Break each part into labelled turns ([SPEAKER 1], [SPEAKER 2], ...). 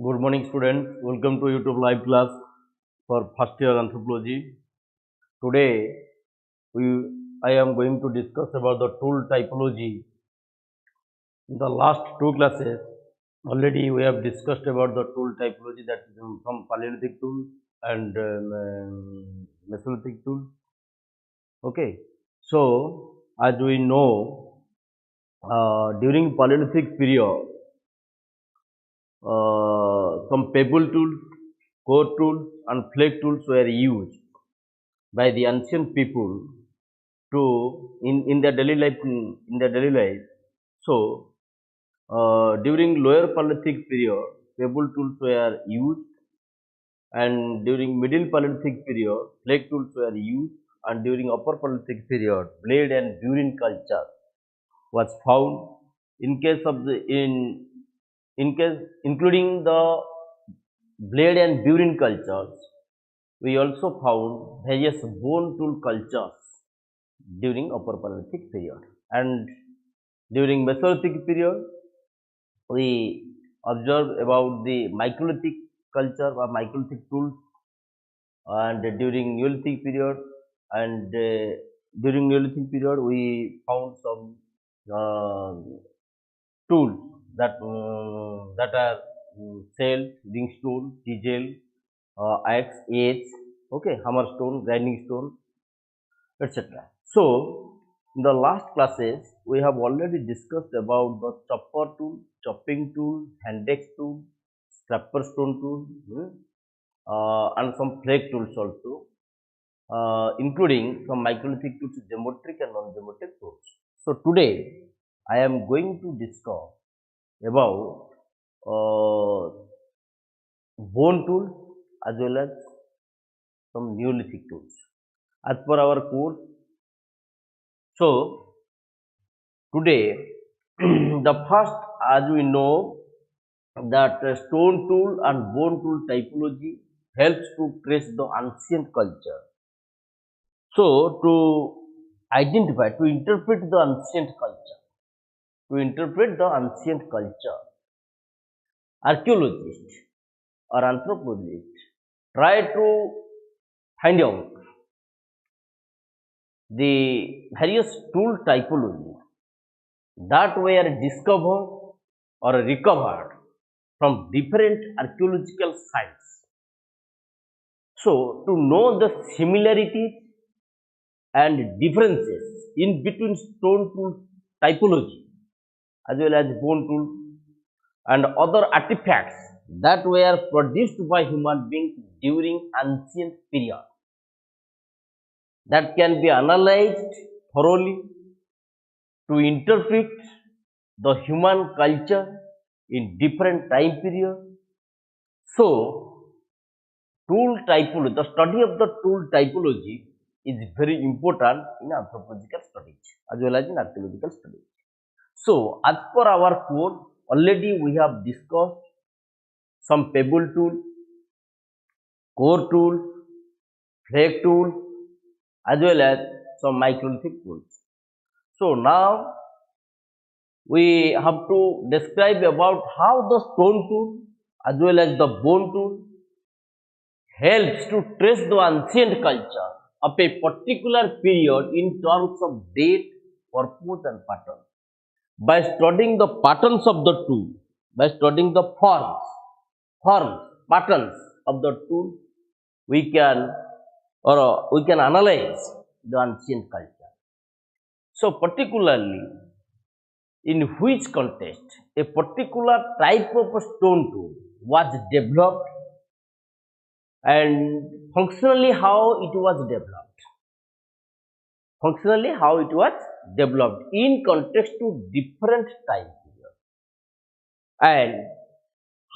[SPEAKER 1] Good morning, students. Welcome to YouTube live class for first year anthropology. Today, we I am going to discuss about the tool typology. In the last two classes, already we have discussed about the tool typology, that is from Paleolithic tools and Mesolithic tools. Okay, so as we know, during Paleolithic period, some pebble tools, core tools, and flake tools were used by the ancient people to in their daily life. So during lower Paleolithic period, pebble tools were used, and during middle Paleolithic period, flake tools were used, and during upper Paleolithic period, blade and burin culture was found. In case of the in case including the blade and burin cultures, we also found various bone tool cultures during upper Paleolithic period. And during Mesolithic period, we observed about the microlithic culture or microlithic tools. And during Neolithic period, and during Neolithic period, we found some uh, tools that are sail, ring stone, chisel, axe, edge, okay, hammer stone, grinding stone, etc. So, in the last classes, we have already discussed about the chopper tool, chopping tool, hand axe tool, scraper stone tool, and some flake tools also, including some microlithic tools, geometric and non-geometric tools. So, today I am going to discuss about uh, bone tools as well as some Neolithic tools as per our course. So, today the first, as we know, that stone tool and bone tool typology helps to trace the ancient culture. So, to identify, to interpret the ancient culture, archaeologists or anthropologists try to find out the various tool typology that were discovered or recovered from different archaeological sites. So, to know the similarities and differences in between stone tool typology as well as bone tool and other artifacts that were produced by human beings during ancient period, that can be analyzed thoroughly to interpret the human culture in different time period. So, tool typology, the study of the tool typology is very important in anthropological studies as well as in archaeological studies. So, as per our course, already we have discussed some pebble tool, core tool, flake tool, as well as some microlithic tools. So, now we have to describe about how the stone tool as well as the bone tool helps to trace the ancient culture of a particular period in terms of date, purpose and pattern. By studying the patterns of the tool, by studying the patterns of the tool, we can analyze the ancient culture. So, particularly in which context a particular type of a stone tool was developed and functionally how it was developed in context to different time period, and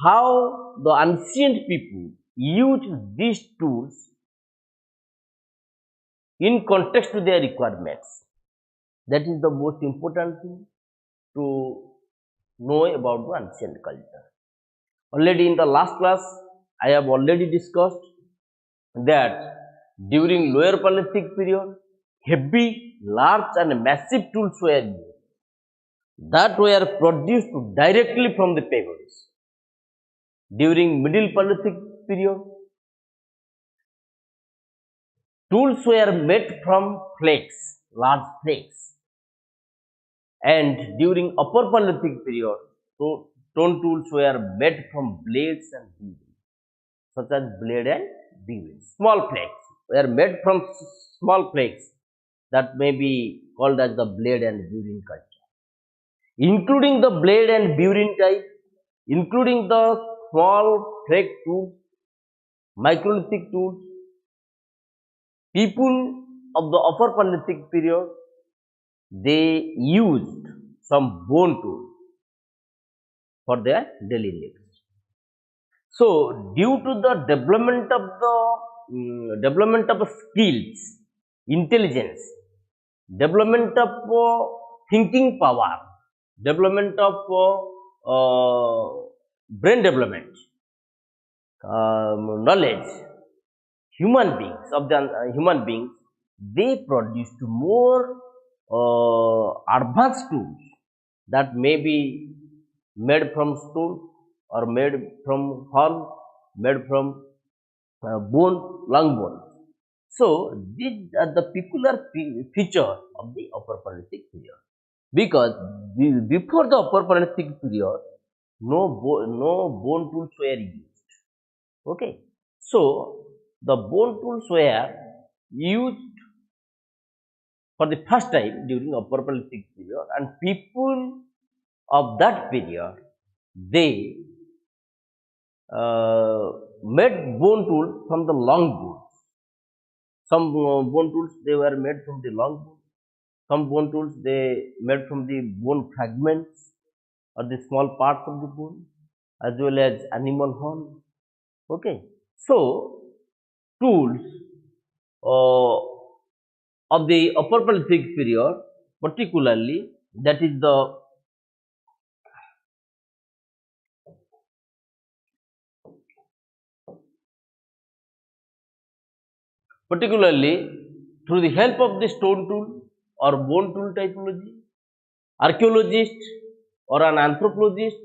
[SPEAKER 1] how the ancient people used these tools in context to their requirements. That is the most important thing to know about the ancient culture. Already in the last class, I have already discussed that during lower Paleolithic period, heavy, large and massive tools were used that were produced directly from the pebbles. During Middle Paleolithic period, tools were made from flakes, large flakes. And during Upper Paleolithic period, stone tools were made from blades and beams, such as blade and beams. Small flakes were made from small flakes that may be called as the blade and burin culture. Including the blade and burin type, including the small flake tools, microlithic tools, people of the Upper Paleolithic period, they used some bone tools for their daily needs. So, due to the development of skills, intelligence, development of thinking power, development of brain development, knowledge, human beings, they produced more advanced tools that may be made from stone or made from horn, made from bone, long bone. So, these are the peculiar feature of the Upper Paleolithic period, because before the Upper Paleolithic period, no bone tools were used. Okay, so the bone tools were used for the first time during Upper Paleolithic period, and people of that period, they made bone tools from the long bones. Some bone tools they were made from the long bone. Some bone tools they made from the bone fragments or the small parts of the bone, as well as animal horn. Okay, so tools of the Upper Paleolithic period, particularly that is the through the help of the stone tool or bone tool typology, archaeologist or an anthropologist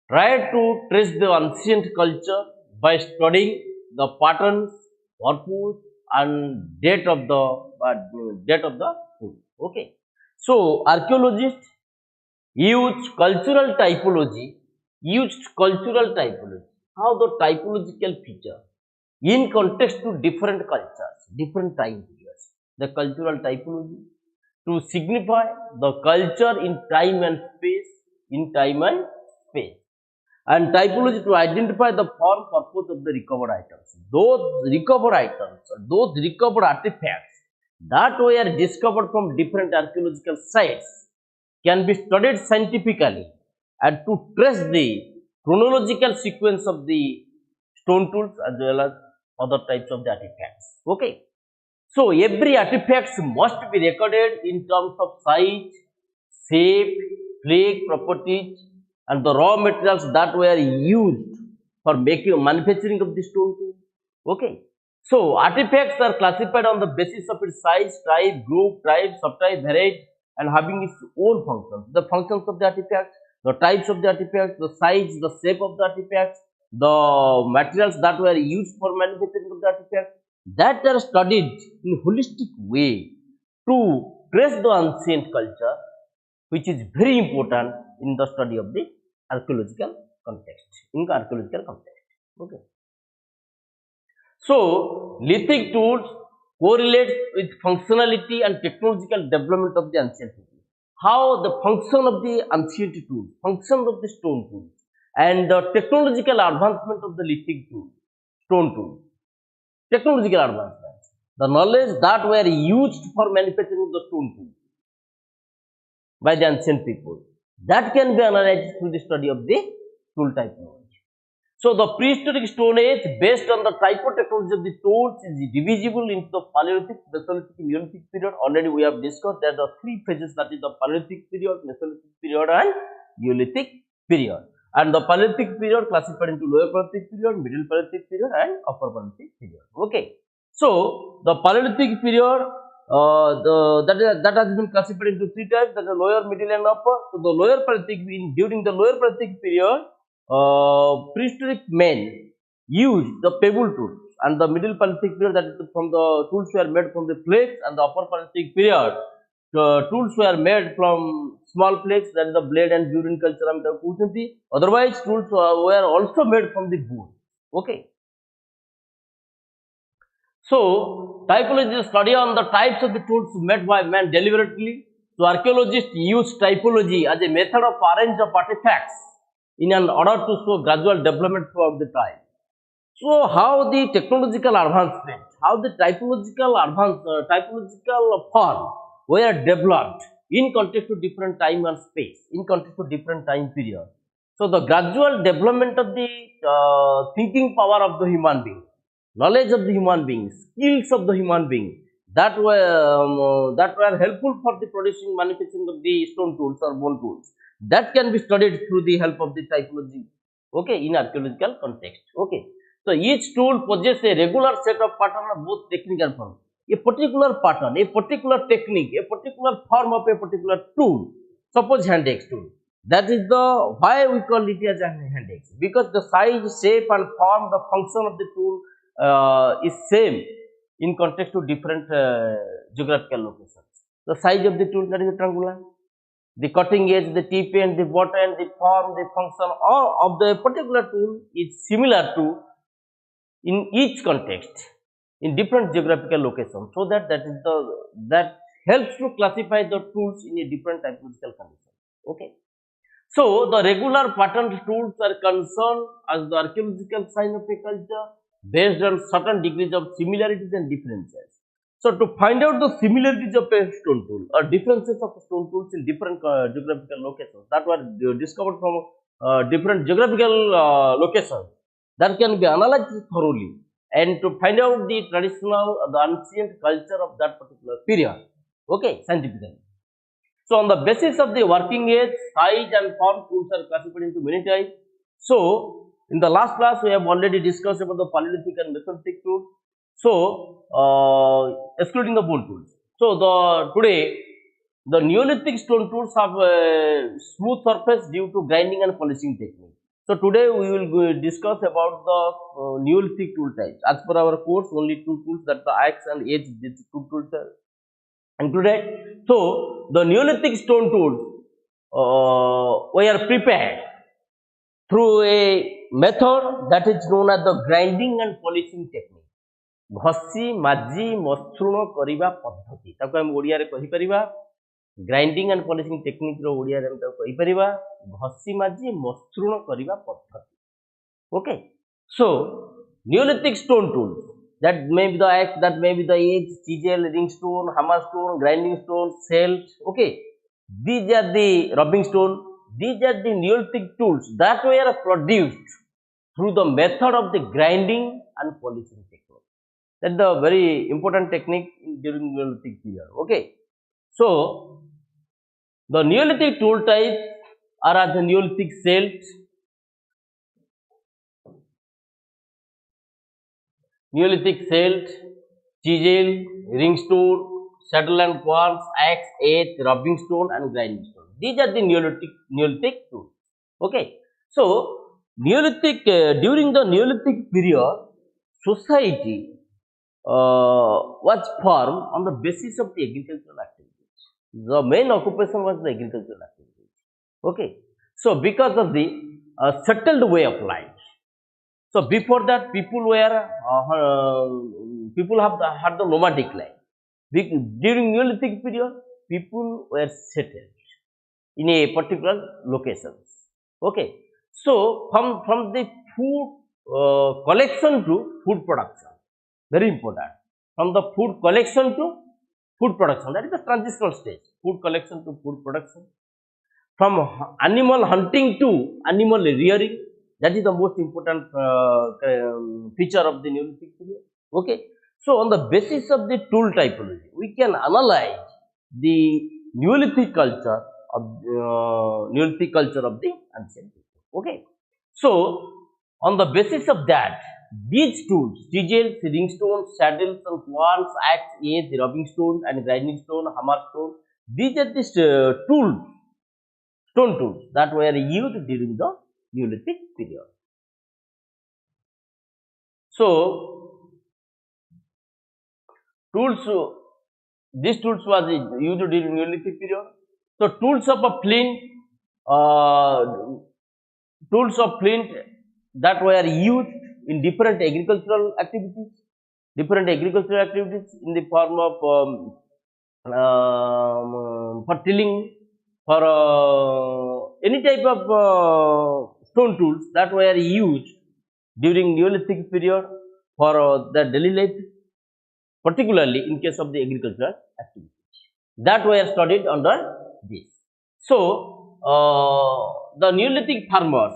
[SPEAKER 1] tried to trace the ancient culture by studying the patterns, purpose, and date of the tool. Okay, so archaeologists used cultural typology. How the typological feature in context to different cultures, different time periods. The cultural typology to signify the culture in time and space, and typology to identify the form purpose of the recovered items. Those recovered artifacts that were discovered from different archaeological sites can be studied scientifically and to trace the chronological sequence of the stone tools as well as other types of the artifacts. Okay, so every artifact must be recorded in terms of size, shape, flake properties, and the raw materials that were used for manufacturing of the stone tool. Okay, so artifacts are classified on the basis of its size, type, group, subtype, variety, and having its own functions. The functions of the artifacts, the types of the artifacts, the size, the shape of the artifacts, the materials that were used for manufacturing of the artifacts, that are studied in holistic way to trace the ancient culture, which is very important in the study of the archaeological context. Okay. So, lithic tools correlates with functionality and technological development of the ancient people. How the function of the ancient tools, function of the stone tools, and the technological advancement of the lithic tool, stone tool, technological advancements, the knowledge that were used for manufacturing the stone tool by the ancient people, that can be analyzed through the study of the tool typology. So, the prehistoric stone age based on the typotechnology of the tools is divisible into the Paleolithic, Mesolithic, Neolithic period. Already we have discussed that the three phases, that is the Paleolithic period, Mesolithic period, and Neolithic period. And the Paleolithic period classified into Lower Paleolithic period, Middle Paleolithic period, and Upper Paleolithic period. Okay. So, the Paleolithic period that has been classified into three types, that is lower, middle, and upper. So, the lower Paleolithic, during the Lower Paleolithic period, prehistoric men used the pebble tools, and the middle Paleolithic period, that is from the tools were made from the plates, and the upper Paleolithic period tools were made from small plates, that is the blade and urine culture. Otherwise, tools were also made from the wood. Okay. So, typology is study on the types of the tools made by man deliberately. So, archaeologists use typology as a method of arrange of artifacts in an order to show gradual development throughout the time. So, how the technological advancement, how the typological form were developed in context to different time and space, in context to different time period. So, the gradual development of the thinking power of the human being, knowledge of the human being, skills of the human being, that were helpful for the producing manufacturing of the stone tools or bone tools, that can be studied through the help of the typology. Okay, in archaeological context. Okay. So, each tool possesses a regular set of pattern of both technique and form. A particular pattern, a particular technique, a particular form of a particular tool, suppose hand axe tool. That is the why we call it as a hand axe, because the size, shape and form, the function of the tool is same in context to different geographical locations. The size of the tool, that is a triangular. The cutting edge, the tip end, the butt end, the form, the function of the particular tool is similar to in each context in different geographical locations, so that that helps to classify the tools in a different typological condition. Okay. So, the regular patterned tools are concerned as the archaeological sign of a culture based on certain degrees of similarities and differences. So, to find out the similarities of a stone tool or differences of stone tools in different geographical locations that were discovered from different geographical locations, that can be analyzed thoroughly, and to find out the traditional, the ancient culture of that particular period. Okay, scientifically. So, on the basis of the working age, size and form, tools are classified into many types. So, in the last class, we have already discussed about the Paleolithic and Mesolithic tools. So, excluding the bone tools. So, today, the Neolithic stone tools have a smooth surface due to grinding and polishing technique. So, today we will discuss about the Neolithic tool types. As per our course, only two tools, that the axe and edge, these two tools are included. So, the Neolithic stone tools were prepared through a method that is known as the grinding and polishing technique. घसी माजी मसृण करिबा पद्धति ताको हम ओडिया रे कहि परिबा grinding and polishing technique रो ओडिया रे हम ताको कहि परिबा घसी माजी मसृण करिबा पद्धति okay so Neolithic stone tools, that may be the axe, that may be the edge, chisel, ring stone, hammer stone, grinding stone, celt. Okay, these are the rubbing stone. These are the Neolithic tools that were produced through the method of the grinding and polishing technique. That's the very important technique during Neolithic period. Okay, so the Neolithic tool types are as the Neolithic celt, chisel, ring stone, saddle and quartz, axe, edge, rubbing stone, and grinding stone. These are the Neolithic tools. Okay, so during the Neolithic period, society was formed on the basis of the agricultural activities. The main occupation was the agricultural activities. Okay, so because of the settled way of life. So before that, people had the nomadic life. During Neolithic period, people were settled in a particular locations. Okay, so from the food collection to food production, very important. From the food collection to food production, that is the transitional stage. Food collection to food production. From animal hunting to animal rearing. That is the most important feature of the Neolithic period. Okay, so on the basis of the tool typology, we can analyze the Neolithic culture of the ancient people. Okay, so on the basis of that, these tools, chisels, ring stones, saddles, and quartz, axe, edge, rubbing stone, and grinding stone, hammer stone. These are the stone tools that were used during the Neolithic period. So tools, these tools was used during Neolithic period. So tools of a flint, uh, tools of flint that were used in different agricultural activities, in the form of for tilling, for any type of stone tools that were used during Neolithic period for the daily life, particularly in case of the agricultural activities that were studied under this. So the Neolithic farmers,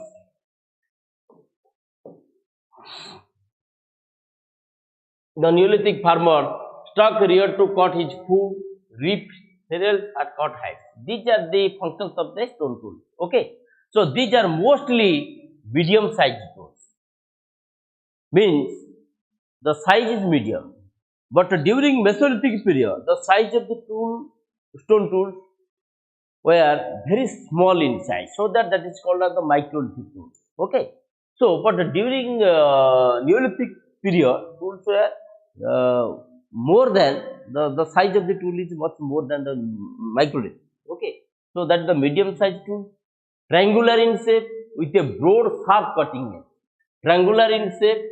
[SPEAKER 1] struck reared to cut his food, reap cereals, and cut hides. These are the functions of the stone tools. Okay, so these are mostly medium-sized tools. Means the size is medium, but during Mesolithic period, the size of the stone tools were very small in size, so that is called as the microlithic tools. Okay, so but during Neolithic period, tools were more than the size of the tool is much more than the microlithic. Okay, so that the medium sized tool, triangular in shape with a broad sharp cutting edge, triangular in shape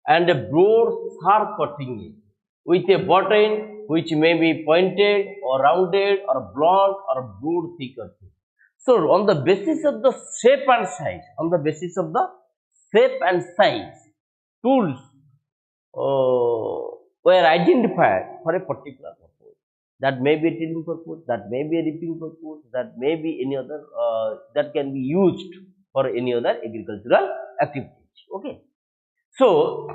[SPEAKER 1] and a broad sharp cutting edge with a butt end which may be pointed or rounded or blunt or broad thick or thin. So on the basis of the shape and size, tools were identified for a particular purpose. That may be a tilling purpose, that may be a reaping purpose, that may be any other, that can be used for any other agricultural activities. Okay, so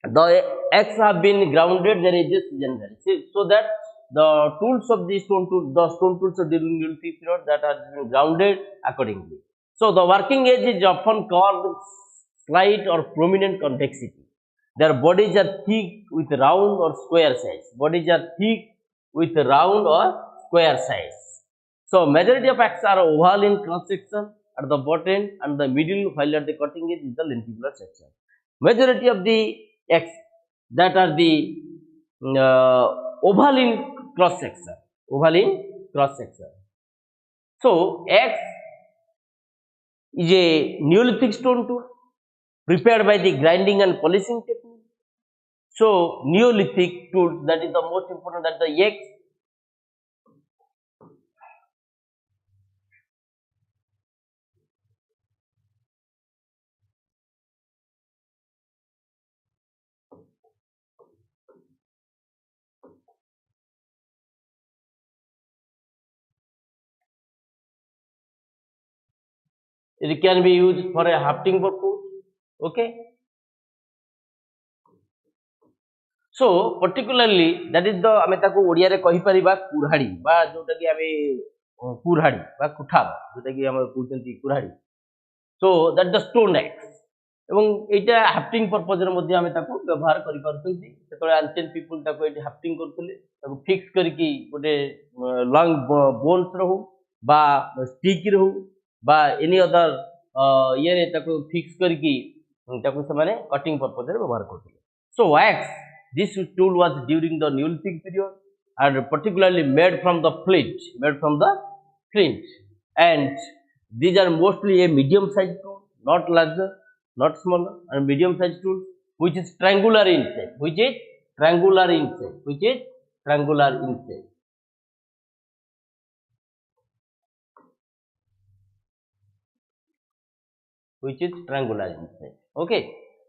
[SPEAKER 1] the eggs have been grounded. There is this general, so that the tools of the stone tools of during Neolithic period that are been grounded accordingly. So the working edge is often called slight or prominent convexity. Their bodies are thick with round or square size. So majority of axes are oval in cross section at the bottom and the middle, while at the cutting edge is the lenticular section. Majority of the X that are the oval in cross section. So X is a Neolithic stone tool prepared by the grinding and polishing technique. So Neolithic tools, that is the most important, that the X it can be used for a hafting purpose. Okay, so particularly that is the ame taku odia re kahi pariba kurhadi ba jota ki ame kurhadi ba kutha jota ki ame kuchanti kurhadi. So that the stone axe এবং এইটা হাফটিং পরপজରେ ମଧ୍ୟ ଆମେ ତାକୁ ବ୍ୟବହାର କରିପାରୁଛନ୍ତି। ସେତେବେଳେ ancient people ତାକୁ ଏଠି ହାଫଟିଂ କରୁଥିଲେ, ତାକୁ ଫିକ୍ସ କରିକି ଗୋଟେ ଲଙ୍ଗ ବୋନ୍ସ ରହୁ ବା ଷ୍ଟିକ୍ ରହୁ ବା ଏନି ଅଦର ଇଏରେ ତାକୁ ଫିକ୍ସ କରିକି ତାକୁ ସେମାନେ କଟିଂ ପରପଜରେ ବ୍ୟବହାର କରୁଥିଲେ। So wax, this tool was during the Neolithic period and particularly made from the flint, and these are mostly a medium sized tool, not larger, not smaller, and medium sized tools which is triangular in shape, which is triangular in shape. Okay,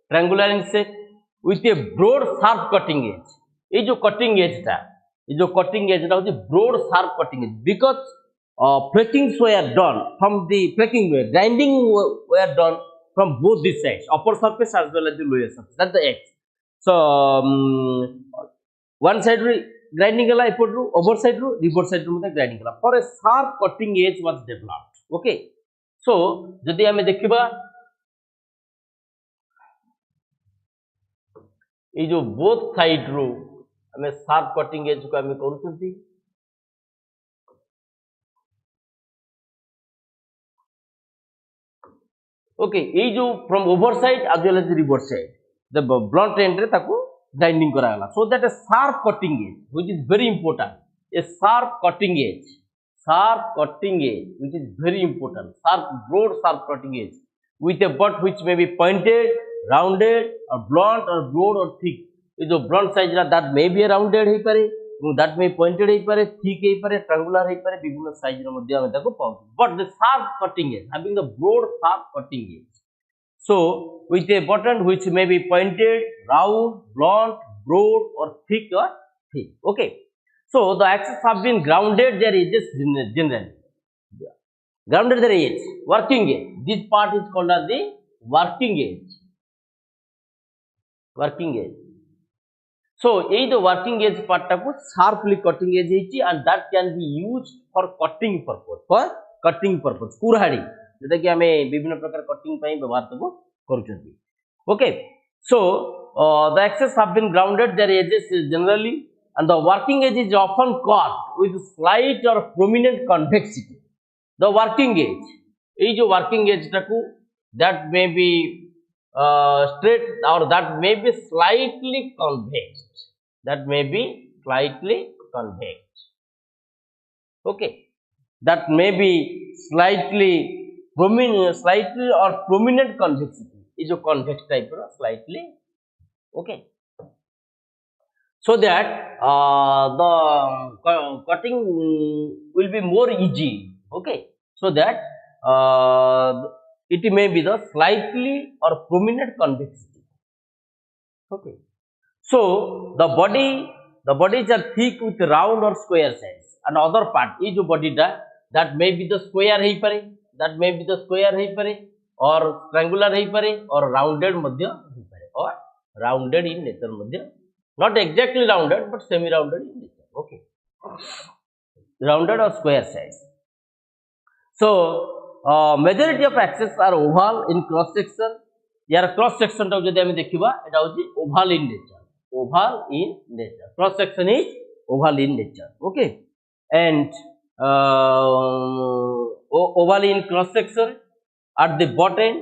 [SPEAKER 1] triangular in shape with a broad sharp cutting edge. ये जो cutting edge टा होती broad sharp cutting edge, because flakings were done from the grinding were done from both these sides, upper surface as well as the lower surface. That's the X. So one side grinding gala, over side reverse side grinding gala for a sharp cutting edge was developed. Okay, so जदि आमे देखिबा ये जो both side रो आमे sharp cutting as को आमे करूछंती, okay ये जो from over side as well as reverse side the blunt end रे ताको ग्राइंडिंग करा गला so that a sharp cutting edge which is very important a sharp cutting edge which is very important broad sharp cutting edge with a butt which may be pointed rounded or blunt or broad or thick ये जो blunt size that may be rounded हे पारे that may be pointed हे पारे thick हे पारे triangular हे पारे विभिन्न size रो मध्ये हम ताको पाउ but the sharp cutting edge having the broad sharp cutting edge so with a button which may be pointed round blunt broad or thick okay so the axes have been grounded their edges generally grounded their edge working edge this part is called as the working edge so ये the working edge part टाको sharply cutting edge है and that can be used for cutting purpose Kuradi जोटा कि हमें विभिन्न प्रकार cutting ପାଇଁ व्यवहार तको करूचंती okay so the axes have been grounded their edges generally and the working edge is often cut with slight or prominent convexity the working edge ये जो working edge टाको that may be straight or that may be slightly convex okay that may be slightly or prominent convexity is a convex type of slightly okay so that the cutting will be more easy okay so that it may be the slightly or prominent convexity okay so the bodies are thick with round or square sides and other part is जो body that may be the square है पारे or triangular है पारे or rounded मध्य है पारे or rounded in nature Madhya not exactly rounded but semi rounded in nature okay rounded or square sides so majority of axes are oval in cross section यार cross section टा जदि हमें देखिबा एटा होची oval in nature cross section is oval in nature okay and oval in cross section at the bottom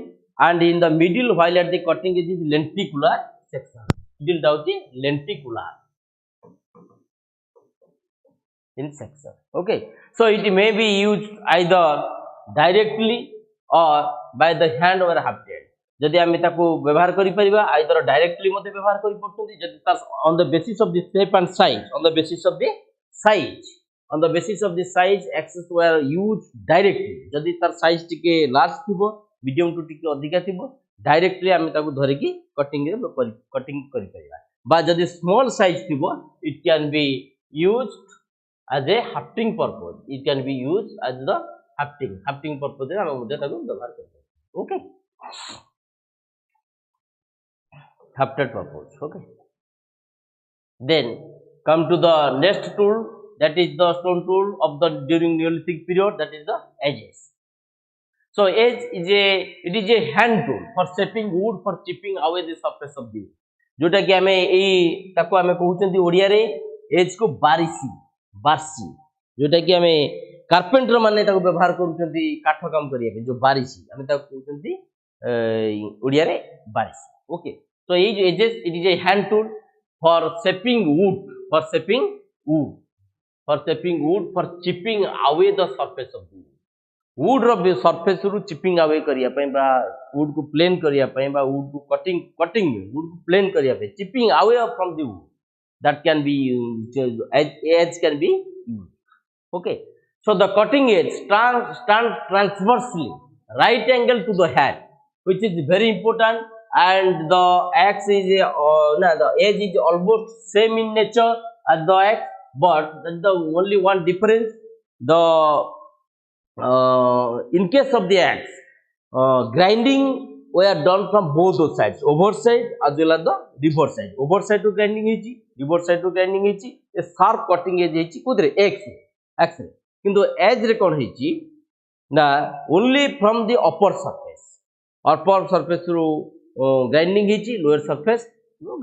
[SPEAKER 1] and in the middle while at the cutting edge is lenticular section middle टा होची lenticular in section okay so it may be used either directly or by the hand or hafted जदि आमे ताको व्यवहार करि परिबा either directly मध्ये व्यवहार करि पडतोंती जदि ता on the basis of the shape and size on the basis of the size axes were used directly जदि तार साइज टिके लार्ज थिबो मीडियम टू टिके अधिका थिबो डायरेक्टली आमे ताको धरि की कटिंग करि परिबा बा जदि स्मॉल साइज थिबो it can be used as a hafting purpose hafting purpose रे आमे मध्ये ताको व्यवहार करबो okay hafted purpose okay then come to the next tool that is the stone tool of the during Neolithic period that is the edges so edge is a hand tool for shaping wood for chipping away the surface of the wood जोटा कि हमें एई ताको हमें कहउचंती ओडिया रे as को बारसी जोटा कि हमें कारपेंटर माने ताको व्यवहार करूचंती काठ काम करिया जो बारसी हमें ताको कहउचंती ओडिया रे Barshi okay so edges it is a hand tool for shaping wood for chipping away the surface of the wood ro surface ru chipping away kariya pai ba wood ku plane kariya pai ba wood ku cutting wood ku plane kariya pai chipping away from the wood that can be edge can be used okay so the cutting edge stands transversely right angle to the head which is very important and the axe is the edge is almost same in nature as the axe but that's the only one difference the in case of the axe grinding were done from both those sides over side as well as the reverse side over side to grinding hechi reverse side to grinding hechi a sharp cutting edge hechi kudre axe kintu edge re kon hechi na only from the upper surface ru grinding hechi lower surface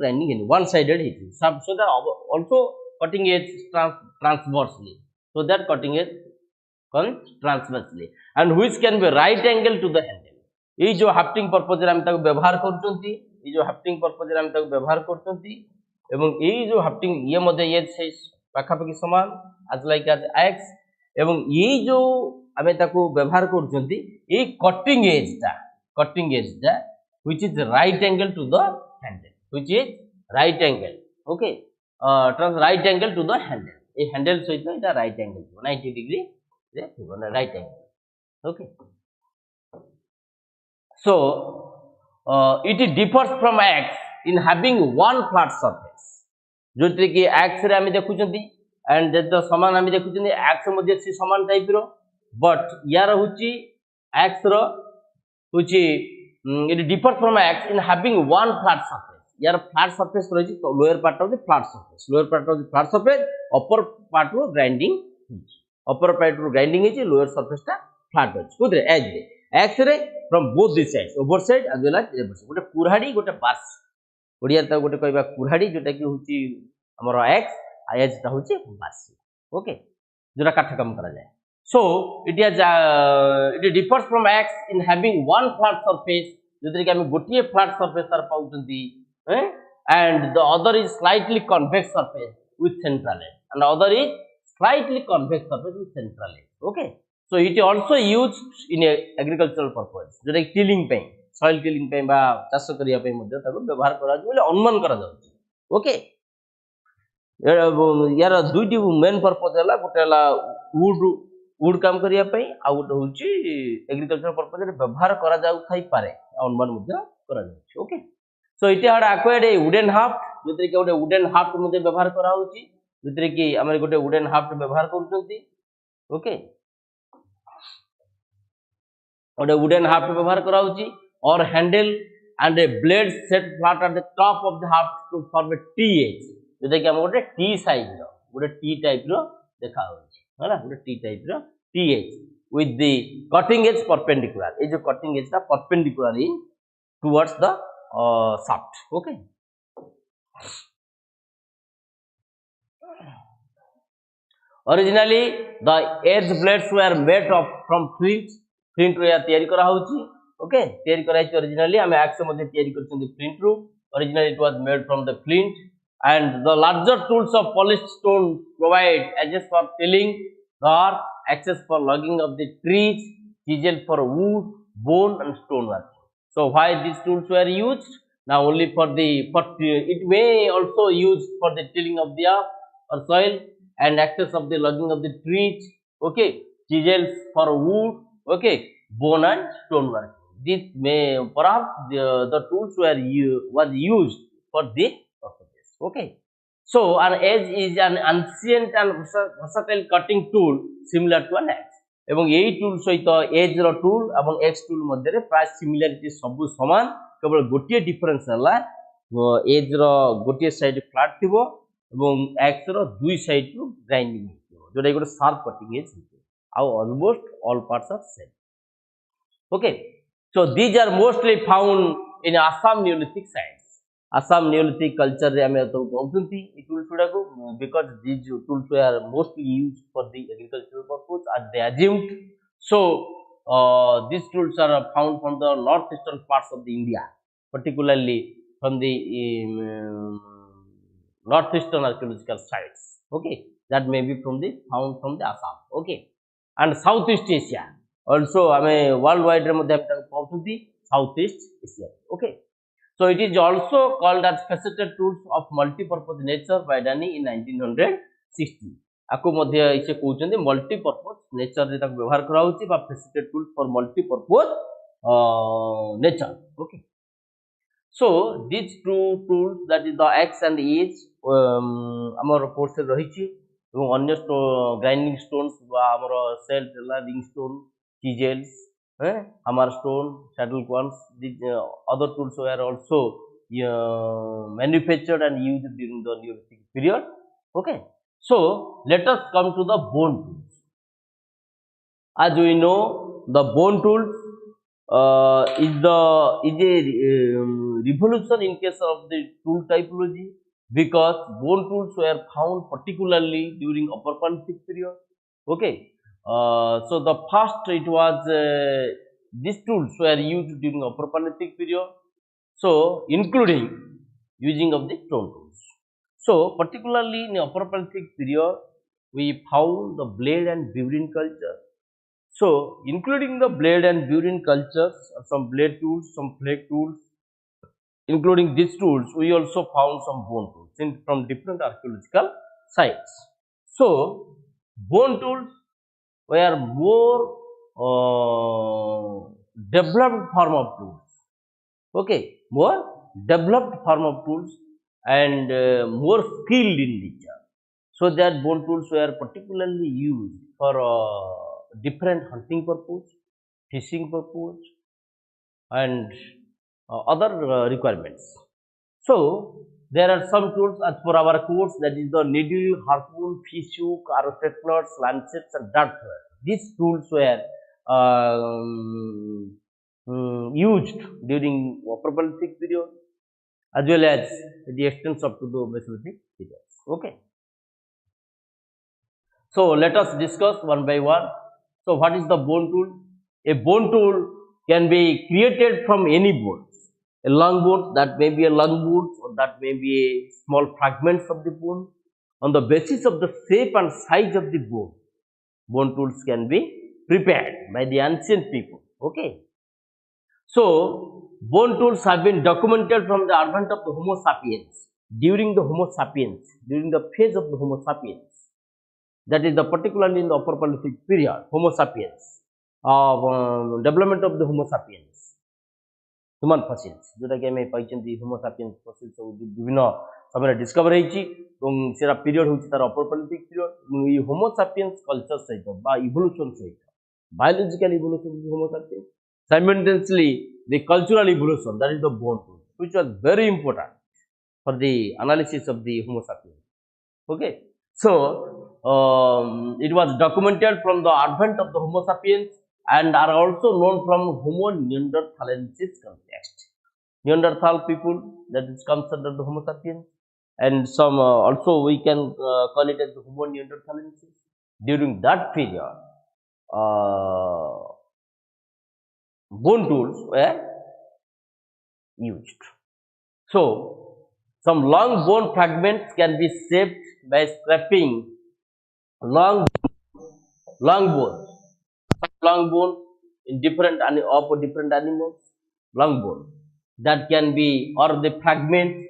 [SPEAKER 1] grinding in one sided hechi so that also cutting edge transversely so that cutting edge comes transversely and which can be right angle to the handle ये जो हाफ्टिंग purpose रे हम ताको व्यवहार करचंती ये जो हाफ्टिंग purpose रे हम ताको व्यवहार करचंती एवं ये जो हाफ्टिंग ये मध्ये ये से पाखापाखि समान as like as x एवं ये जो हमें ताको व्यवहार करचंती ये कटिंग एज टा which is right angle to the handle, which is right angle, okay, right angle to the handle. ये handle सहित इटा right angle 90 degree रे right angle, okay. So it differs from x in having one flat surface, जोथि कि x रे हम देखुचंती and the समान हम देखुचंती x मध्ये से समान टाइप रो, but यार होची x रो होची it differs from x in having one flat surface. यार flat surface रही तो lower part of the flat surface, upper part row grinding upper part row grinding है lower surface टा flat है कुदरे edge रे x रे from both these sides, over side as well as reverse side, गोटे कुरहाड़ी गोटे बास ओडिया ता गोटे कहबा कुरहाड़ी जोटा कि होची हमर x edge ता होची बास, ओके, जोटा काठ काम करा जाए. So it differs from x in having one flat surface, जोथि कि हम गोटिए flat surface तार पाउचंती, and the other is slightly convex surface with central edge, and the other is slightly convex surface with central edge, okay. So it is also used in a agricultural purpose, जोटा कि tilling पे soil tilling पे बा चाष करिया पे मध्ये ताको व्यवहार करा जाय बोले अनुमान करा जाउची, ओके. यार दुईटी मेन पर्पस हला गोटे हला वुड काम करिया पे आ गोटे होची एग्रीकल्चर पर्पस रे व्यवहार करा जाउ थाई पारे अनुमान मध्ये करा जाउची, ओके. सो इटे हड एक्वायर्ड ए वुडन हाफ्ट, जोतरे कि गोटे वुडन हाफ्ट मध्ये व्यवहार करा होची, जोतरे कि हमर गोटे वुडन हाफ्ट व्यवहार करचंती, ओके. गोटे वुडन हाफ्ट व्यवहार करा होची और handle and a blade set flat at the top of the haft to form a T edge, जोते कि हम गोटे टी साइज रो गोटे टी टाइप रो देखा होची, हैला गोटे टी टाइप रो T edge with the cutting edge perpendicular, ये जो cutting edge ता perpendicular in towards the shaft, okay. Originally the edge blades were made of from flint रो या तयारी करा होची, okay, तयारी करा होची. Originally हम axe मध्ये तयारी करछन flint row, originally it was made from the flint, and the larger tools of polished stone provide edges for tilling or access for logging of the trees, chisel for wood, bone and stone work. So why these tools were used? Now only for it may also used for the tilling of the earth or soil and access of the logging of the trees, okay, chisels for wood, okay, bone and stone work. This may perhaps the tools was used for the purposes, okay. So an edge is an ancient and versatile cutting tool similar to an axe. एवं यही tool सहित as रो tool एवं x tool मध्य रे प्राय similarity सब समान, केवल गोटिए difference हला एज रो गोटिए साइड फ्लैट थिबो एवं एक्स रो दुई साइड टू ग्राइंडिंग थिबो, जोटा गोटे शार्प कटिंग एज थिबो आ almost all parts are same, okay. So these are mostly found in Assam neolithic sites. Assam Neolithic culture रे हमें तो बहुतंती ये tools गुड़ा को, because these tools were mostly used for the agricultural purpose as they assumed. So these tools are found from the northeastern parts of the India, particularly from the northeastern archaeological sites, okay, that may be found from the Assam, okay, and Southeast Asia also हमें worldwide रे मध्य हम बहुतंती Southeast Asia, okay. So it is also called as faceted tools of multi-purpose nature by Danny in 1960. आको मध्य इसे कहउछन multi-purpose nature रे ताक व्यवहार करा होची बा faceted tools for multi-purpose nature, okay. So these two tools, that is the axe and edge, हमर course रे रहिची एवं अन्य grinding stones बा हमर cell ring stone, chisels, hammer stone, saddle cones. These other tools were also manufactured and used during the Neolithic period, okay. So let us come to the bone tools. As we know, the bone tools is a revolution in case of the tool typology, because bone tools were found particularly during Upper Paleolithic period, okay. So the first it was these tools were used during Upper Paleolithic period. So, including using of the stone tools. So, particularly in the Upper Paleolithic period, we found the blade and burin culture. So, including the blade and burin cultures, some blade tools, some flake tools, including these tools, we also found some bone tools from different archaeological sites. So, bone tools were more developed form of tools. Okay, more developed form of tools and more skilled in nature. So that bone tools were particularly used for different hunting purpose, fishing purpose, and other requirements. So there are some tools as per our course, that is the needle, harpoon, fish hook, arrow straighteners, lancets, and dart thread. These tools were used during Upper Paleolithic period as well as the extents up to the Mesolithic period. Okay. So let us discuss one by one. So what is the bone tool? A bone tool can be created from any bones. A long bone, that may be a long bone, or that may be a small fragments of the bone. On the basis of the shape and size of the bone, bone tools can be prepared by the ancient people. Okay. So bone tools have been documented from the advent of the Homo sapiens, during the Homo sapiens, during the phase of the Homo sapiens. That is the particularly in the Upper Paleolithic period, Homo sapiens, development of the Homo sapiens, human fossils, जोटा कि आम पाई Homo sapiens fossils विभिन्न समय discover होता period हूँ तार अपर politic period होमो sapiens culture सहित evolution सहित biological evolution homo sapiens simultaneously the cultural evolution, that is the bone tool, which was very important for the analysis of the Homo sapiens. Okay, so it was documented from the advent of the Homo sapiens and are also known from Homo neanderthalensis context. Neanderthal people, that is comes under the Homo sapiens, and some also we can call it as the Homo neanderthalensis. During that period, bone tools were used. So, some long bone fragments can be shaped by scraping long bones, in different animals, long bone that can be, or the fragments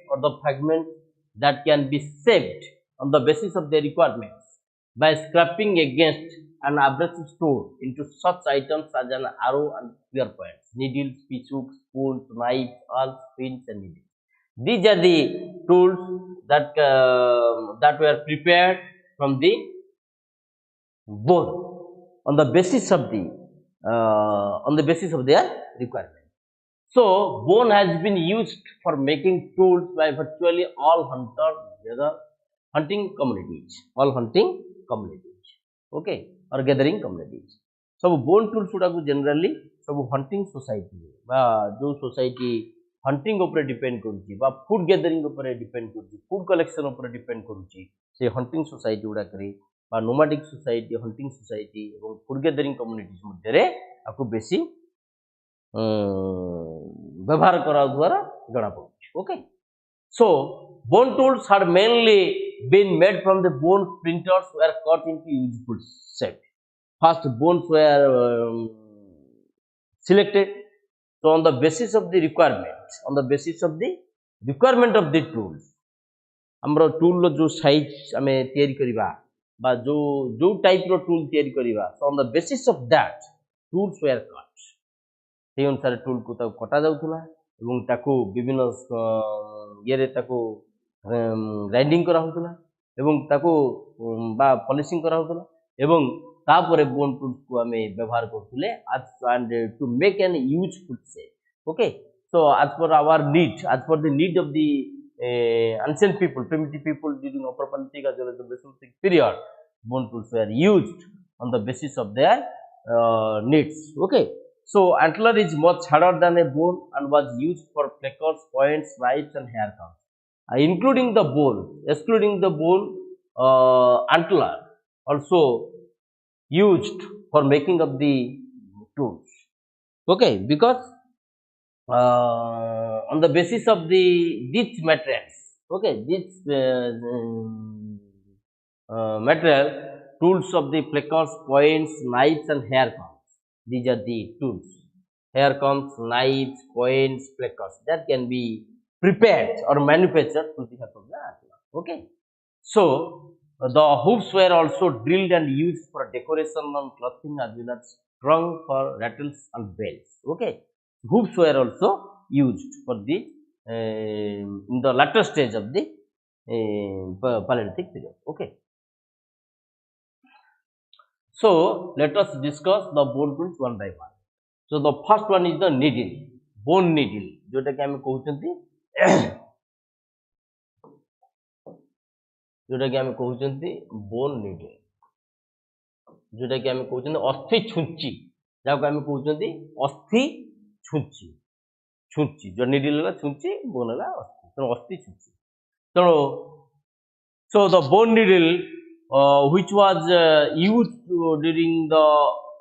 [SPEAKER 1] that can be shaped on the basis of their requirements by scraping against an abrasive stone into such items as an arrow and spear points, needles, fish hooks, spoons, knives, awls, pins, and needles. These are the tools that that were prepared from the bone on the basis of their requirement. So bone has been used for making tools by virtually all hunting communities, okay, or gathering communities. So bone tools गुड़ाक generally सब hunting society जो society hunting ऊपर depend करुची food gathering ऊपर depend करुची food collection ऊपर depend करुची से hunting society गुड़ाक रे nomadic society, hunting society और food gathering communities मध्य रे आपको बेसी व्यवहार करा द्वारा जଣା पड़ुची. Okay, so bone tools had mainly been made from the bone splinters were cut into useful shape. First bones were selected. So on the basis of the requirement, of the tools, हमरो tool लो जो size हमें तैयारी करिबा बा जो type रो tool तैयारी करिबा, so on the basis of that tools were cut. से अनुसार tool को ताको कटा जाउथुला एवं ताको विभिन्न ये ताको ग्राइंडिंग करा होतला एवं ताको बा पॉलिशिंग करा होतला एवं तापरे बोन टूल्स को हमें व्यवहार करथुले as and to make an useful shape. Okay, so as per the need of the ancient people, primitive people during Upper Paleolithic as well as the Mesolithic period, bone tools were used on the basis of their needs. Okay, so antler is much harder than a bone and was used for fleckers, points, knives, and hair combs. Including the bone, excluding the bone, antler also used for making of the tools. Okay, because on the basis of these materials, okay, these material tools of the fleckers, points, knives, and hair combs. These are the tools: hair combs, knives, points, fleckers that can be prepared or manufactured with the help of the artwork. Okay, so the hoops were also drilled and used for decoration on clothing as well as strung for rattles and bells. Okay, hoops were also used for the in the latter stage of the Paleolithic period. Okay, so let us discuss the bone tools one by one. So the first one is the needle, bone needle, जोटा कि आम कहते जोटा कि आम कहते bone needle, जोटा कि आम कहते अस्थि छुंची, जहाँ आम कहते अस्थि छुंची, छुंची जो निडल है छुंची, बोन है अस्थि, तो अस्थि छुंची. So so the bone needle, which was used during the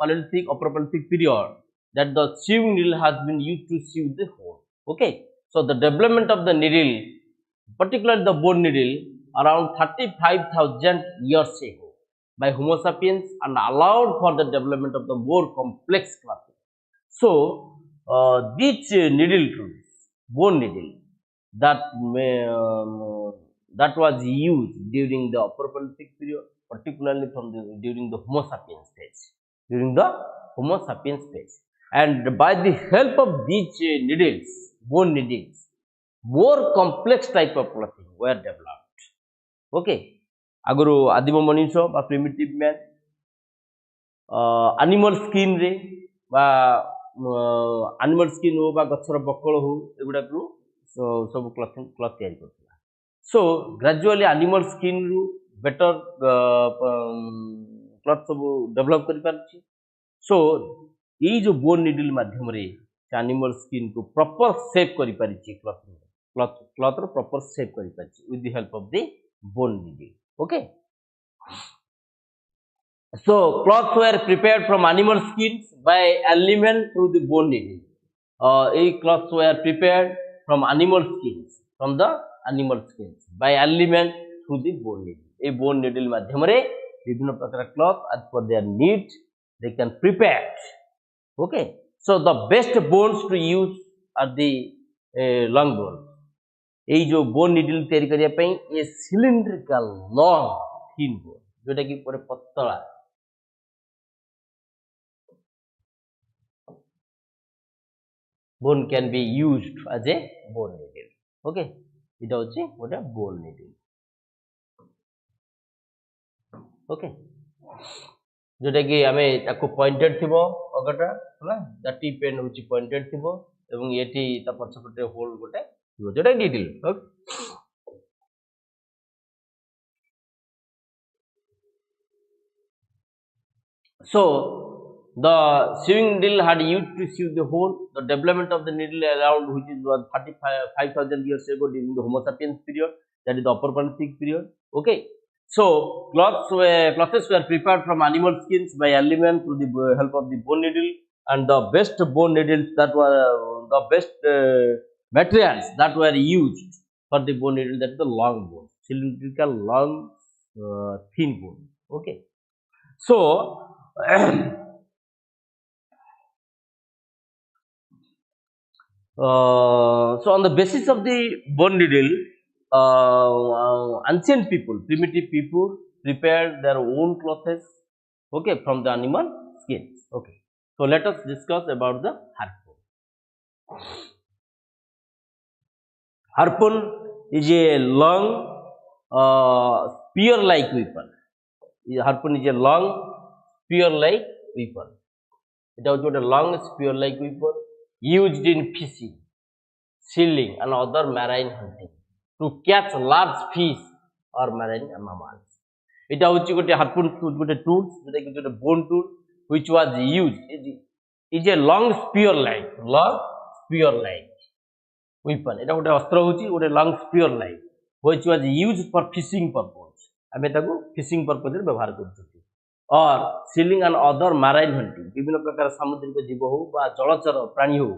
[SPEAKER 1] Paleolithic or Paleolithic period, that the sewing needle has been used to sew the hole. Okay, so the development of the needle, particularly the bone needle, around 35,000 years ago by Homo sapiens and allowed for the development of the more complex clothing. So these needle tools, bone needle, that that was used during the Upper Paleolithic period, particularly during the Homo sapiens stage, during the Homo sapiens stage, and by the help of these needles, bone needles, more complex type of clothing were developed. Okay, aguru adima manisha ba primitive man animal skin re ba animal skin ho ba gachar bakol ho eguda ku सब cloth तैयारी करथिला. So gradually animal skin ru better cloth सब develop करि पारछि. So ये जो bone needle माध्यम रे एनिमल स्किन को प्रॉपर शेप करि पारछि, क्लथ रो प्रॉपर शेप करि पारछि with the help of the bone needle. Okay, so cloths were prepared from animal skins by element through the bone needle. Cloths were prepared from animal skins, from the animal skins by element through the bone needle. A bone needle माध्यम रे विभिन्न प्रकार cloth as per their need they can prepare. Okay, so the best bones to use are the long bones. ये जो bone needle तैयारी करिया पई ये cylindrical long thin bone जोटा कि पूरे पतला bone can be used as a bone needle. Okay, it also what a bone needle. Okay, जोटा कि आमे ताको पॉइंटेड थिबो अगटा हला द टिप एंड होची पॉइंटेड थिबो एवं एठी ता पछपटे होल गोटे थिबो जोटा needle. So the sewing needle had used to sew the hole. The development of the needle around which is was 35,000 years ago during the Homo sapiens period, that is the Upper Paleolithic period. Okay, so cloths were prepared from animal skins by element through the help of the bone needle, and the best bone needles that were the best materials that were used for the bone needle, that is the long bone, cylindrical long thin bone. Okay, so so on the basis of the bone needle, ancient people, primitive people prepared their own clothes, okay, from the animal skins. Okay, so let us discuss about the harpoon. Harpoon is a long spear-like weapon. Harpoon is a long spear-like weapon. It was a long spear-like weapon used in fishing, sealing, and other marine hunting to catch large fish or marine mammals. It was a harpoon tool, a bone tool, which was used. It is a long spear-like weapon. It was a long spear-like, which was used for fishing purpose. आमे ताको fishing purpose रे व्यवहार करछथि. or sealing and other marine hunting विभिन्न प्रकार सामुद्रिक जीव हो बा जलचर प्राणी हो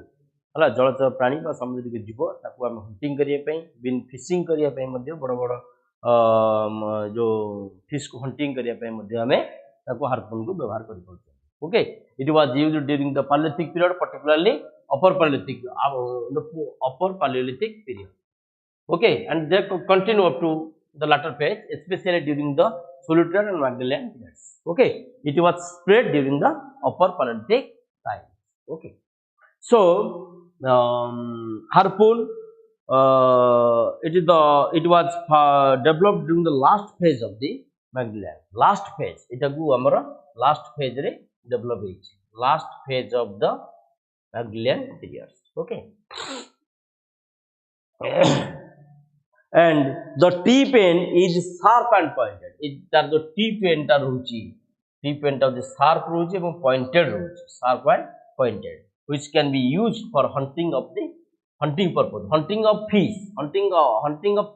[SPEAKER 1] हला जलचर प्राणी बा सामुद्रिक जीव ताको हम हंटिंग करिया पई बिन फिशिंग करिया पई मध्ये बड़ बड़ जो फिश को हंटिंग करिया पई मध्ये हमें ताको हार्पून को व्यवहार करि पड़छ okay it was used during the palaeolithic period particularly upper palaeolithic period okay and they continue up to the latter phase especially during the Solitary and Magdalene periods okay it was spread during the upper Paleolithic time okay so harpoon it was developed during the last phase of the Magdalene last phase itaku amara last phase re develop heichi last phase of the Magdalene periods okay and the tip end is sharp and pointed it the tip end ta rohuchi tip end of the sharp rohuchi and pointed rohuchi sharp and pointed which can be used for hunting of the hunting purpose hunting of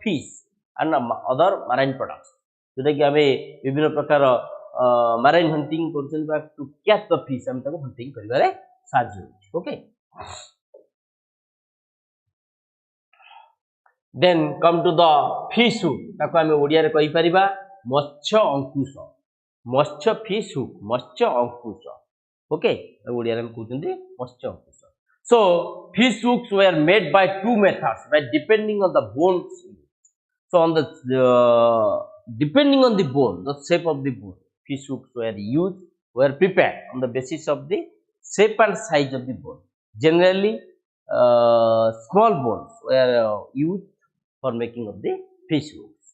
[SPEAKER 1] fish and other marine products जोटा कि हमें विभिन्न प्रकार marine hunting करछन बा to catch the fish हम ताको hunting करिवारे साहाय्य होछि okay then come to the fish hook ताको हमें ओडिया रे कहि परिबा मत्स्य अंकुश मत्स्य fish hook मत्स्य अंकुश ओके ओडिया रे हम कहउछन्ती मत्स्य अंकुश so fish hooks were made by two methods by depending on the bones so on the depending on the bone the shape of the bone fish hooks were prepared on the basis of the shape and size of the bone generally small bones were used for making of the fish hooks.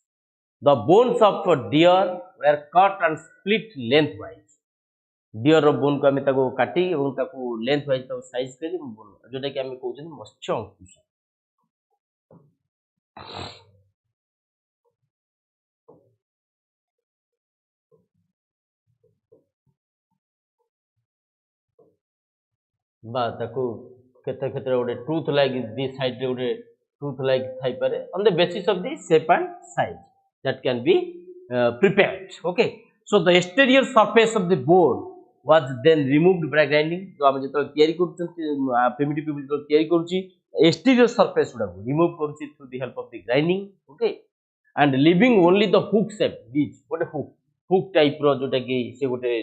[SPEAKER 1] The bones of deer were cut and split lengthwise. Deer ro bone को हमें ताको काटी एवं ताको lengthwise ताको size करी जोटा कि हमें कहउछन मत्स्य अंकुश बा ताको केते क्षेत्र ओडे टूथ लाइक दिस साइड रे ओडे tooth like thai pare on the basis of the shape and size that can be prepared okay so the exterior surface of the bone was then removed by grinding so हम जेतो तयारी करछन primitive people जो तयारी करछि exterior surface उडा remove करछि through the help of the grinding okay and leaving only the hook shape which what hook type रो जोटा कि से गोटे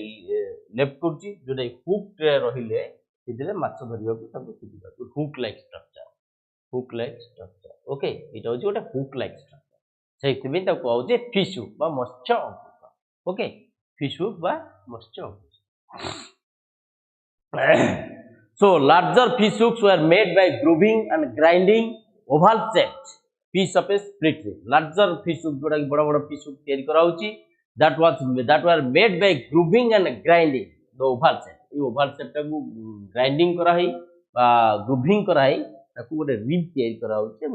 [SPEAKER 1] लेफ्ट करछि जोटा hook रे रहिले इदिले माछ धरिबा को ताको सुविधा hook like structure okay it होछि गोटे hook like structure सेति में ताको कहउजे fish hook बा मत्स्य अंकुश okay fish hook बा मत्स्य अंकुश so larger fish hooks were made by grooving and grinding oval shaped piece of a split ring larger fish hook जोटा कि बड़ा बड़ा fish hook तयारी करा होछि that were made by grooving and grinding the oval shape ये oval shape टा को grinding करा है बा grooving करा है ताको गोटे रिब तयारी करा होछि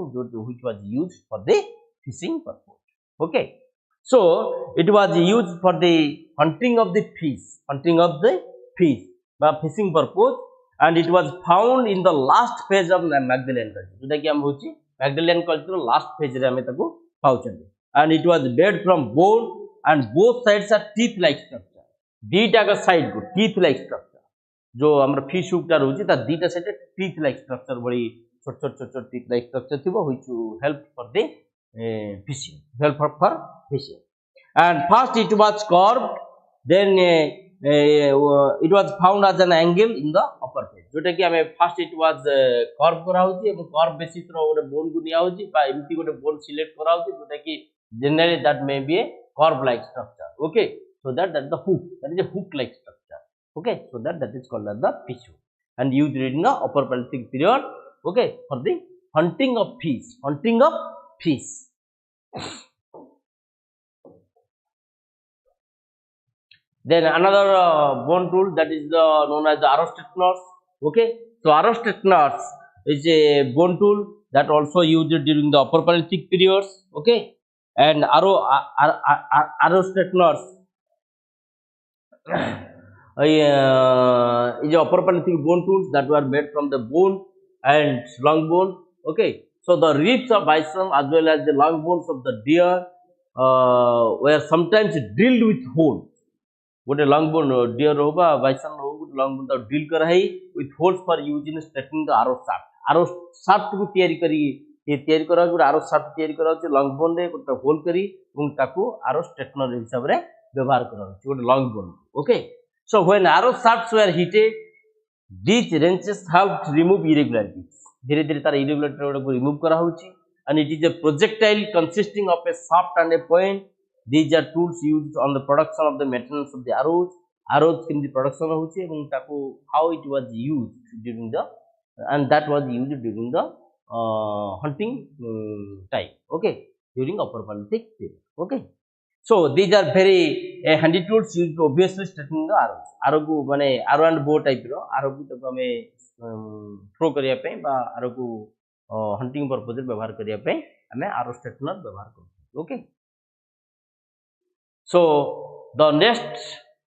[SPEAKER 1] which was used for the fishing purpose okay so it was used for the hunting of the fish by fishing purpose and it was found in the last phase of Magdalene culture जोटा कि हम होछि Magdalene culture last phase रे हमें ताको पाउछन्ते and it was made from bone and both sides are teeth like structure दीटा का side को teeth like structure जो हमर फिश हुक ता रहउछि ता दीटा साइड teeth like structure बड़ी छोट teeth like structure थिबो which help for the fishing and first it was carved then it was found as an angle in the upper phase जोटा कि हमें first it was carve करा होछि एवं carve basis रो गोटे बोन को निया होछि बा एमती गोटे बोन सिलेक्ट करा होछि जोटा कि generally that may be a carve like structure okay so that the hook that is a hook like structure okay so that is called as the fish hook and used during the upper Paleolithic period okay for the hunting of fish then another bone tool that is known as the arrow straighteners okay so arrow straighteners is a bone tool that also used during the upper Paleolithic periods okay and arrow straighteners is upper Paleolithic bone tools that were made from the bone and long bone okay so the ribs of bison as well as the long bones of the deer were sometimes drilled with holes गोटे long bone dear हो बा bison हो गोटे long bone drill कराई with holes for use in straightening the आरो shaft को तैयारी करी ये तैयारी करा गोटे आरो शाफ्ट तैयारी करा लॉन्ग बोन रे गोटे होल करी ताकू आरो स्ट्रेटनर हिसाब रे व्यवहार करा गोटे long bone okay so when arrow shafts were heated these wrenches help remove irregularities धीरे धीरे तार irregularity को remove करा होची and it is a projectile consisting of a shaft and a point. These are tools used on the production of the maintenance of the arrows in the production होची एवं ताको how it was used during the and that was used during the hunting time okay during upper Paleolithic period okay. So these are very handy tools used to obviously straightening the arrows. Arrow को माने arrow and bow type row arrow को तो हमें throw करिया पे बा arrow को hunting purpose व्यवहार करिया पे हमें arrow straightener व्यवहार करते okay. So the next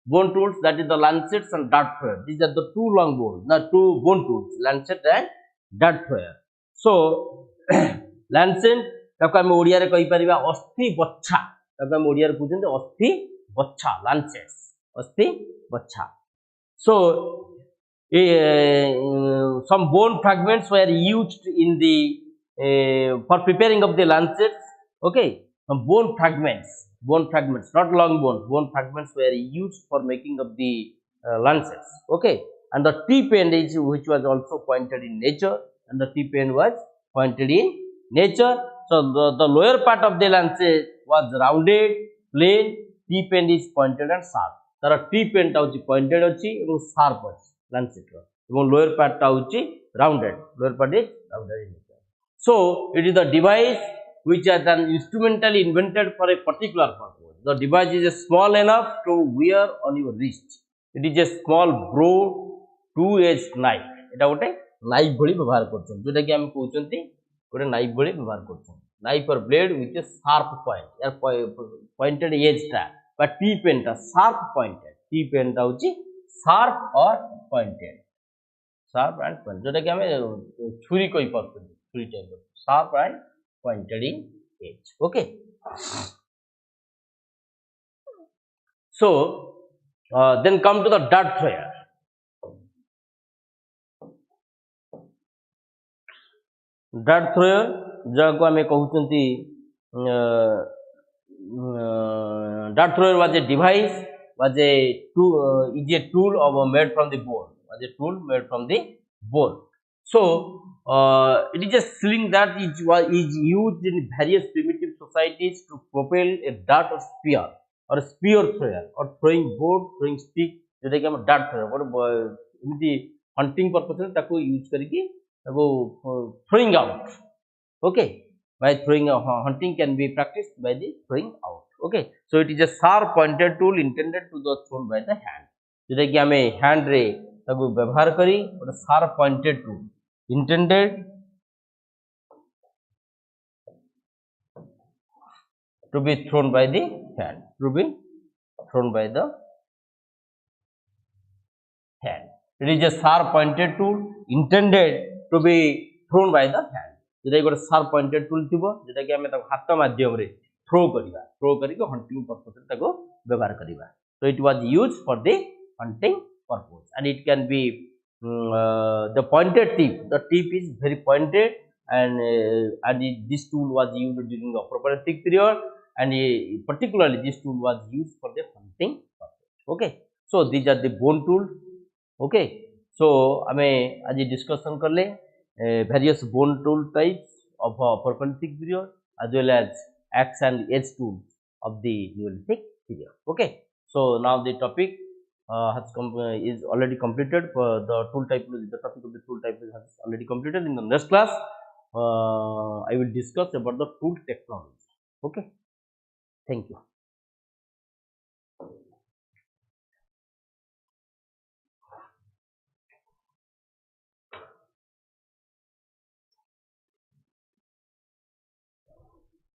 [SPEAKER 1] bone tools that is the lancets and dart thrower. These are the two long bones, the two bone tools, lancet and dart thrower. So lancet ताको हमें ओडिया रे कहि परिबा अस्थि बच्छा ताको हम ओडिया रे कहउछन अस्थि बच्छा लांचेट्स अस्थि बच्छा. So some bone fragments were used in the for preparing of the lancets okay. Some bone fragments not long bone fragments were used for making of the lancets okay. And the tip end is which was also pointed in nature and the tip end was pointed in nature. So the lower part of the lancet was rounded, plain, tip end is pointed and sharp. तार tip end टा होची pointed होची एवं sharp होची lancet रो एवं lower part टा होची rounded. Lower part is rounded in nature. So it is the device which is an instrumentally invented for a particular purpose. The device is small enough to wear on your wrist. It is a small broad two-edged knife. एटा गोटे knife भली व्यवहार करछन जोटा कि हम कहउछंती गोटे knife भली व्यवहार करछन. Knife or blade with a sharp point. यार pointed edge टा बा tip end टा sharp pointed. Tip end टा होची sharp or pointed. Sharp and pointed. जोटा कि हमें छुरी कोई परछन छुरी type sharp and pointed in edge okay. So then come to the dart thrower. Dart thrower जाको हमें कहउचंती dart thrower was a device was a tool of made from the bone was a tool made from the bone. So it is a sling that is used in various primitive societies to propel a dart or spear thrower or throwing board throwing stick जोटा कि हम dart thrower गोटे एमती hunting purpose ताको use करके ताको throwing out okay. By throwing hunting can be practiced by the throwing out okay. So it is a sharp pointed tool intended to the thrown by the hand जोटा कि हमें hand रे ताको व्यवहार करी गोटे sharp pointed tool intended to be thrown by the hand It is a sharp pointed tool intended to be thrown by the hand जेटा गोटे sharp pointed tool थिबो जेटा कि हमें ताको हाथ माध्यम रे थ्रो करिके hunting purpose ताको व्यवहार करिबा. So it was used for the hunting purpose and it can be the pointed tip. The tip is very pointed and this tool was used during the Paleolithic period and particularly this tool was used for the hunting purpose okay. So these are the bone tools okay. So हमें आज discussion कर ले various bone tool types of Paleolithic period as well as axe and edge tools of the Neolithic period okay. So now the topic is already completed for the tool typology. The topic of the tool typology has already completed. In the next class I will discuss about the tool technology okay. Thank you.